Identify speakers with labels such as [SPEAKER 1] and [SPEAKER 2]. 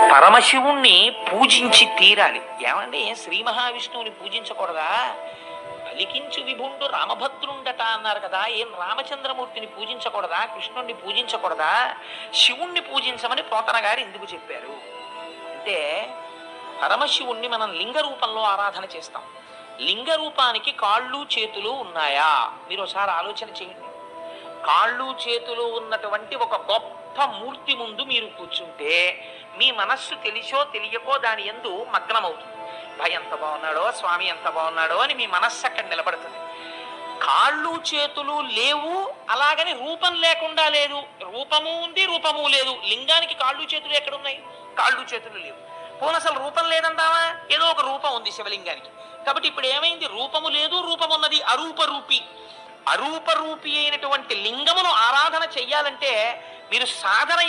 [SPEAKER 1] పరమశివుణ్ణి పూజించి తీరాలి. ఏమంటే శ్రీ మహావిష్ణువుని పూజించకూడదా? పలికించు విభుండు రామభద్రుండట అన్నారు కదా. ఏం రామచంద్రమూర్తిని పూజించకూడదా? కృష్ణుణ్ణి పూజించకూడదా? శివుణ్ణి పూజించమని పోతన గారు ఎందుకు చెప్పారు అంటే, పరమశివుణ్ణి మనం లింగ రూపంలో ఆరాధన చేస్తాం. లింగ రూపానికి కాళ్ళు చేతులు ఉన్నాయా? మీరు ఒకసారి ఆలోచన చేయండి. కాళ్ళు చేతులు ఉన్నటువంటి ఒక గొప్ప మూర్తి ముందు మీరు కూర్చుంటే మీ మనస్సు తెలిసో తెలియకో దాని యందు మగ్నమవుతుంది. భయ ఎంత బాగున్నాడో, స్వామి ఎంత బాగున్నాడో అని మీ మనస్సు అక్కడ నిలబడుతుంది. కాళ్ళు చేతులు లేవు, అలాగని రూపం లేకుండా లేదు. రూపము ఉంది, రూపము లేదు. లింగానికి కాళ్ళు చేతులు ఎక్కడున్నాయి? కాళ్ళు చేతులు లేవు. పోనీ అసలు రూపం లేదంటావా? ఏదో ఒక రూపం ఉంది శివలింగానికి. కాబట్టి ఇప్పుడు ఏమైంది? రూపము లేదు, రూపం ఉన్నది. అరూపరూపి. అరూపరూపి అయినటువంటి లింగమును ఆరాధన చెయ్యాలంటే మీరు సాధన